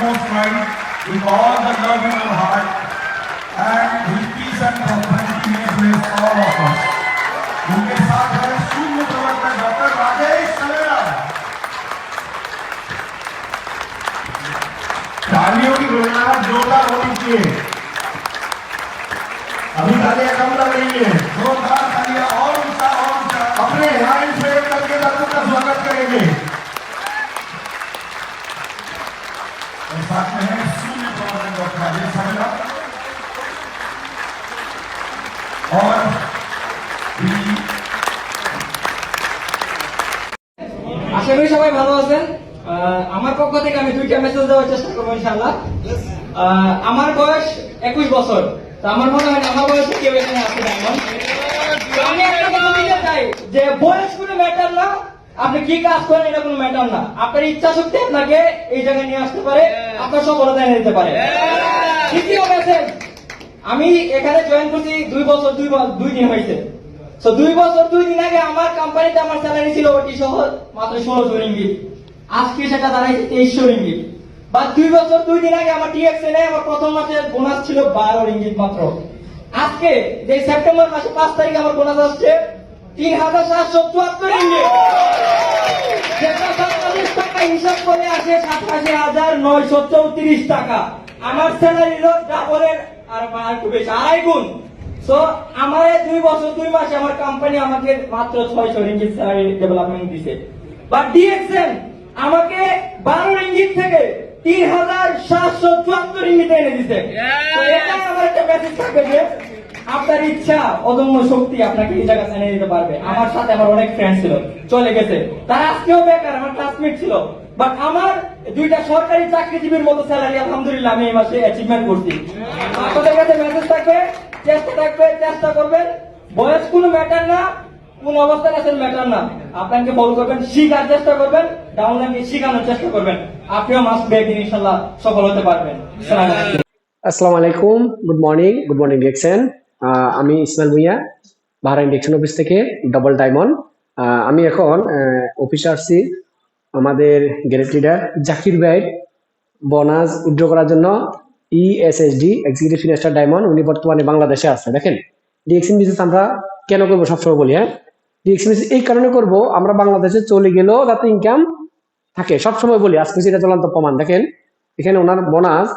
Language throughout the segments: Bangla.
utmost mind, with all the love in our heart, and with peace and prosperity may bless all of us. उनके साथ है शून्य प्रवर्तक डॉक्टर राजेश सवेरा। तालियों की गुणगान जोरदार होनी चाहिए। अभी तालियां कम लग रही है, जोरदार तालियां और ऊंचा अपने हैंड फेव करके डॉक्टर का स्वागत करेंगे। और साथ में है शून्य प्रवर्तक डॉक्टर राजेश सवेरा और আশা করি সবাই ভালো আছেন। আমার পক্ষ থেকে আমি দুইটা মেসেজ দেওয়ার চেষ্টা করবো ইনশাআল্লাহ। আমার বয়স 21 বছর, তো আমার মনে হয় আমার বয়সে কেউ এখানে আছে ডায়মন্ড। আমি একটা কথা বলতে চাই যে বয়স কোনো ম্যাটার না, আপনি কি কাজ করেন এটা কোনো ম্যাটার না। আপনার ইচ্ছা শক্তি আপনাকে এই জায়গায় নিয়ে আসতে পারে, আপনার সফলতা এনে দিতে পারে। দ্বিতীয় মেসেজ, আমি এখানে জয়েন করছি 2 বছর 2 দিন হয়েছে। তো 2 বছর 2 দিন আগে আমার কোম্পানিতে আমার স্যালারি ছিল ওটি সহ মাত্র 1600 রিঙ্গিত, আজকে সেটা দাঁড়াইছে 2300 রিঙ্গিত। বা 2 বছর 2 দিন আগে আমার টিএক্সএন এ আমার প্রথম মাসের বোনাস ছিল 12 রিঙ্গিত মাত্র। আজকে যে সেপ্টেম্বর মাসে 5 তারিখে আমার বোনাস আসছে 3774 রিঙ্গিত, যেটা বাংলাদেশ টাকা হিসাব করে আসে 87,934 টাকা। আমার স্যালারি হলো ডাবলের আর একটু বেশি, 2.5 গুণ। সো আমার 2 বছর 2 মাসে আমার কোম্পানি আমাকে মাত্র 600 রিঙ্গিত স্যালারি ডেভেলপমেন্ট দিছে। বাট ডিএক্সএন আমাকে 12 রিঙ্গিত থেকে 3774 রিঙ্গিত এনে দিছে। তো এটা আমার একটা মেসেজ থাকবে যে আপনার ইচ্ছা অদম্য শক্তি আপনাকে এই জায়গা এনে দিতে পারবে। আমার সাথে আমার অনেক ফ্রেন্ড ছিল, চলে গেছে, তারা আজকেও বেকার, আমার ক্লাসমেট ছিল। বাট আমার 2টা সরকারি চাকরিজীবীর মতো স্যালারি আলহামদুলিল্লাহ আমি এই মাসে অ্যাচিভমেন্ট করছি। আপনাদের কাছে মেসেজ থাকবে, চেষ্টা করবেন। বয়স কোনো ম্যাটার না, কোন অবস্থায় আছেন ম্যাটার না। আপনাকে ফলো করবেন, শিখার চেষ্টা করবেন, ডাউনলাইনকে শিখানোর চেষ্টা করবেন। আপনিও মাস্ট বি একদিন ইনশাআল্লাহ সফল হতে পারবেন। আসসালামু আলাইকুম, গুড মর্নিং ডিএক্সএন। আমি Ismail Bhuiyan, Bahrain DXN office থেকে ডাবল ডায়মন্ড। আমি এখন অফিসে আসছি আমাদের গ্রেড লিডার জাকির ভাই বোনাস উইথড্র করার জন্য। ESSD এক্সিকিউটিভ ফিনান্সার ডায়মন্ড, উনি বর্তমানে বাংলাদেশে আছে। দেখেন ডিএক্সএন বিজনেস আমরা কেন করবো সবসময় বলি, হ্যাঁ ডিএক্সএন বিজনেস এই কারণে করবো, আমরা বাংলাদেশে চলে গেলেও যাতে ইনকাম থাকে সবসময় বলি। আজকে সেটা চূড়ান্ত প্রমাণ। দেখেন এখানে ওনার বোনাস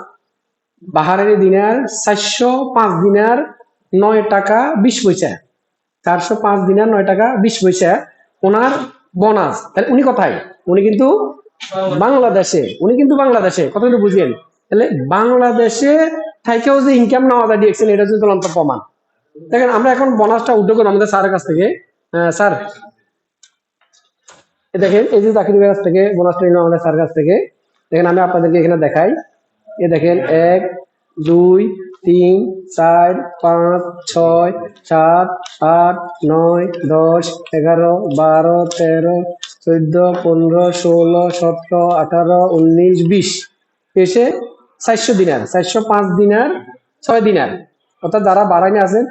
বাহারের দিনার 405 দিনার 9 টাকা 20 পয়সা, 405 দিনার 9 টাকা 20 পয়সা ওনার বোনাস। তাহলে উনি কোথায়? উনি কিন্তু বাংলাদেশে কথা কিন্তু বুঝিয়েন। তাহলে বাংলাদেশে থাকেও যে ইনকাম নেওয়া যায় ডিএক্সএন, এটা হচ্ছে চূড়ান্ত প্রমাণ। দেখেন আমরা এখন বোনাসটা উদ্যোগ করবো আমাদের স্যারের কাছ থেকে। স্যার দেখেন এই যে চাকরির কাছ থেকে বোনাসটা নিলাম আমাদের স্যারের কাছ থেকে। দেখেন আমি আপনাদেরকে এখানে দেখাই, দেখেন 1 2 3 4 5 6 7 8 9 10 11 12 13 14 15 16 17 18 19 20 এসে 400 দিনার, 405 দিনার 6 দিনার। অর্থাৎ যারা বাড়াইনে আছেন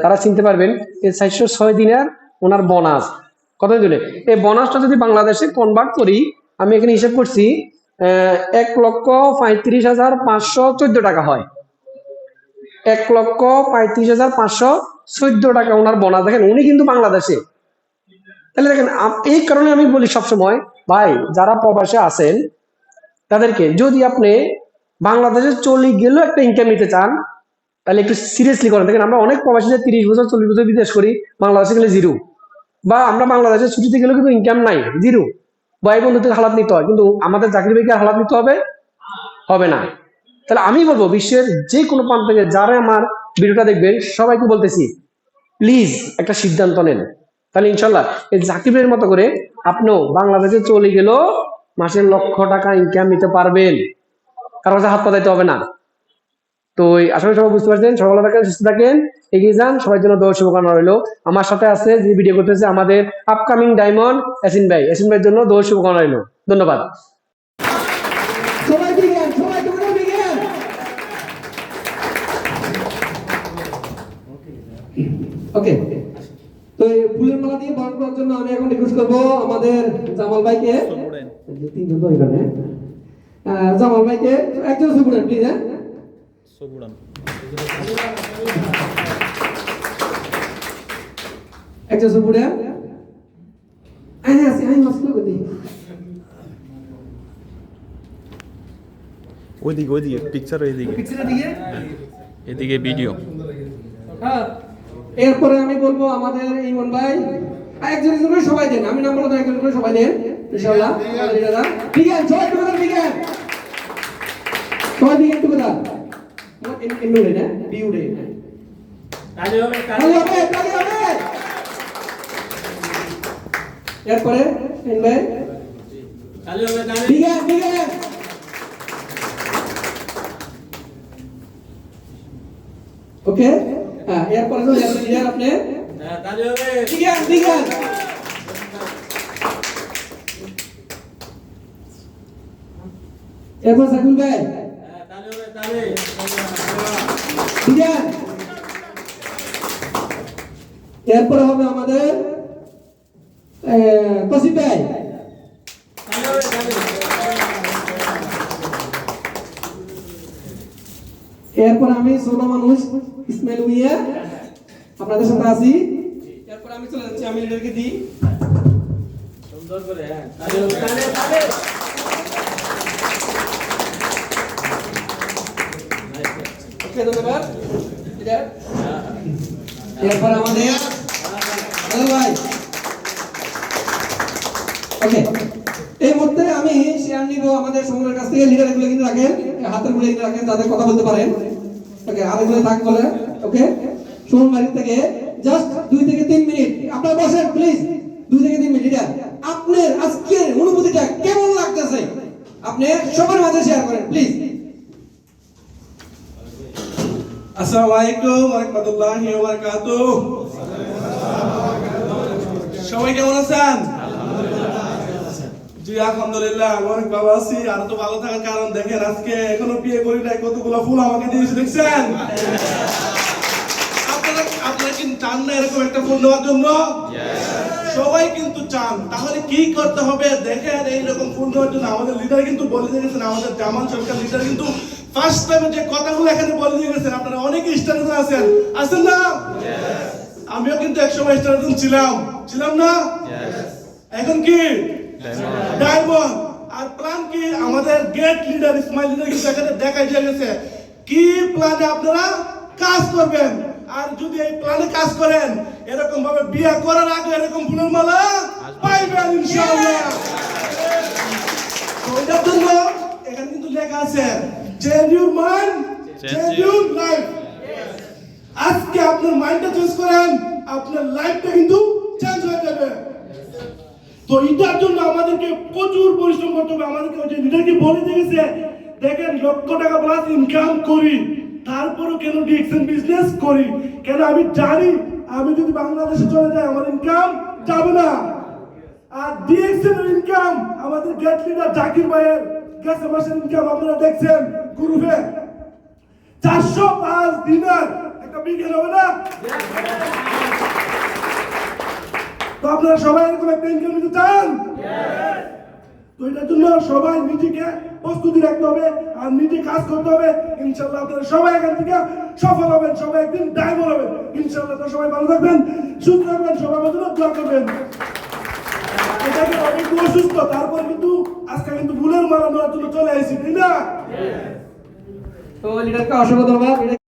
তারা চিনতে পারবেন এই 406 দিনার ওনার বোনাস। কত দিলে এই বোনাসটা যদি বাংলাদেশে কনভার্ট করি, আমি এখানে হিসাব করছি 1,35,514 টাকা হয়। 1,35,514 টাকা ওনার বোনাস। দেখেন উনি কিন্তু বাংলাদেশে। তাহলে দেখেন এই কারণে আমি বলি সবসময় ভাই যারা প্রবাসে আছেন তাদেরকে, যদি আপনি বাংলাদেশে চলে গেলেও একটা ইনকাম নিতে চান তাহলে একটু সিরিয়াসলি করেন। দেখেন আমরা অনেক প্রবাসীদের 30 বছর 40 বছর বিদেশ করি, বাংলাদেশে গেলে জিরো। বা আমরা বাংলাদেশে ছুটিতে গেলেও কিন্তু ইনকাম নাই, জিরো। ভাই বন্ধুদের হালাত নিতে হয়, কিন্তু আমাদের চাকরি বাকরির হালাত নিতে হবে না। তাহলে আমি বলবো বিশ্বের যে কোনো প্রান্ত থেকে যারা আমার ভিডিওটা দেখবেন সবাইকে বলতেছি প্লিজ একটা সিদ্ধান্ত নেন। তাহলে ইনশাল্লাহ এই জাকিবের মতো করে আপনিও বাংলাদেশে চলে গেলেও মাসে লক্ষ টাকা ইনকাম নিতে পারবেন, কারো কাছে হাত পাতাইতে হবে না। তো আশা করি সবাই বুঝতে পারছেন। সবাই ভালো থাকেন, সুস্থ থাকেন, এগিয়ে যান। সবার জন্য দোয়া শুভকামনা রইলো। আমার সাথে আছে যে ভিডিও করতেছে আমাদের আপকামিং ডায়মন্ড এসিন ভাইয়ের জন্য দোয়া শুভকামনা রইলো। ধন্যবাদ। ওকে, তো ফুলের মালা দিয়ে বরণ করার জন্য আমি এখন রিকোয়েস্ট করবো আমাদের জামাল ভাইকে। তিনজন তো এখানে জামাল ভাইকে একজন সুপুরেন প্লিজ। হ্যাঁ একজন সুপুরেন আমি মাসলো কই ওইদিকে পিকচার ওইদিকে পিছনের দিকে। এদিকে ভিডিও। হ্যাঁ এরপরে আমি বলবো আমাদের ইমন ভাই একজন একজন করে সবাই দেন, আমি নাম বলবো একজন করে সবাই দেন ইনশাআল্লাহ। আমাদের এটা ঠিক আছে, সবাই একটু কথা ঠিক আছে, সবাই দিকে একটু কথা ইন্ডোরে না বিউরে তাহলে হবে তাহলে হবে তাহলে হবে। এরপরে ইন ভাই তাহলে হবে তাহলে ঠিক আছে ঠিক আছে। ওকে হ্যাঁ এরপরে তো লিডার আপনি তাহলে হবে ঠিক আছে ঠিক আছে। এরপর সাকুল ভাই তাহলে হবে তাহলে ঠিক আছে। এরপরে হবে আমাদের তসিফ ভাই। তাহলে হবে তাহলে এরপর আমি ছোট মানুষ ইসমাইল উইয়া আপনাদের সাথে আছি। এরপর আমি চলে যাচ্ছি, আমি লিডারকে দিই। সুন্দর করে হ্যাঁ তাহলে হবে তাহলে তাহলে ওকে ধন্যবাদ লিডার। এরপর আমাদের হ্যালো ভাই ওকে এই মুহূর্তে আমি শেয়ার নিব আমাদের সময়ের কাছ থেকে। লিডার এগুলো কিন্তু রাখেন, হাতের গুলো কিন্তু রাখেন, তাদের কথা বলতে পারেন। ওকে হাতের গুলো থাক বলে ওকে সুমন বাড়ি থেকে জাস্ট 2 থেকে 3 মিনিট আপনারা বসেন প্লিজ। 2 থেকে 3 মিনিট লিডার আপনার আজকের অনুভূতিটা কেমন লাগতেছে আপনি সবার মাঝে শেয়ার করেন প্লিজ। আসসালামু আলাইকুম ওয়া রাহমাতুল্লাহি ওয়া বারাকাতুহু। সবাই কেমন আছেন? জি আলহামদুলিল্লাহ আমি অনেক ভালো আছি। আর তো ভালো থাকার কারণ দেখেন আজকে এখনো বিয়ে করি নাই, কতগুলো ফুল আমাকে দিয়েছে দেখছেন। আপনারা কিন্তু চান না এরকম একটা ফুল দেওয়ার জন্য? সবাই কিন্তু চান। তাহলে কি করতে হবে দেখেন, এইরকম ফুল দেওয়ার জন্য আমাদের লিডার কিন্তু বলে দিয়ে গেছেন, আমাদের জামান সরকার লিডার কিন্তু ফার্স্ট টাইমে যে কথাগুলো এখানে বলে দিয়ে গেছেন। আপনারা অনেকে স্টারে আছেন না? আমিও কিন্তু একসময় স্টারে ছিলাম না? এখন কি ডায়মন্ড। আর প্ল্যান কি আমাদের গেট লিডার ইসমাইল লিডার কিন্তু এখানে দেখাই দিয়ে গেছে কি প্ল্যানে আপনারা কাজ করবেন। আর যদি এই প্ল্যানে কাজ করেন এরকম ভাবে বিয়ে করার আগে এরকম ফুলের মালা পাইবেন ইনশাআল্লাহ। তো এটার জন্য এখানে কিন্তু লেখা আছে change your mind change your life. আজকে আপনার মাইন্ডটা চেঞ্জ করেন, আপনার লাইফটা কিন্তু চেঞ্জ হয়ে যাবে। তো এটার জন্য আমাদেরকে প্রচুর পরিশ্রম করতে হবে। আমাদেরকে ওই যে লিডারকে বলে দিয়েছে দেখেন লক্ষ টাকা প্লাস ইনকাম করি, তারপরও কেন ডিএক্সএন বিজনেস করি। কেন আমি জানি আমি যদি বাংলাদেশে চলে যাই আমার ইনকাম যাবে না। আর ডিএক্সএন এর ইনকাম আমাদের গেট লিডার জাকির ভাইয়ের গেছে মাসের ইনকাম আপনারা দেখছেন গ্রুপে 405 দিনার একটা বিঘে হবে না? তো আপনারা সবাই এরকম একটা ইনকাম নিতে চান? তো এটার জন্য সবাই নিজেকে প্রস্তুতি রাখতে হবে আর নিজে কাজ করতে হবে। ইনশাআল্লাহ আপনারা সবাই এখান থেকে সফল হবেন, সবাই একদিন ডায়মন্ড হবেন ইনশাআল্লাহ। তো সবাই ভালো থাকবেন, সুস্থ থাকবেন, সবাই আমাদের জন্য দোয়া করবেন। এটাকে অনেক অসুস্থ, তারপর কিন্তু আজকে কিন্তু ফুলের মালা নেওয়ার জন্য চলে আসি, তাই না? তো লিডারকে অসংখ্য ধন্যবাদ।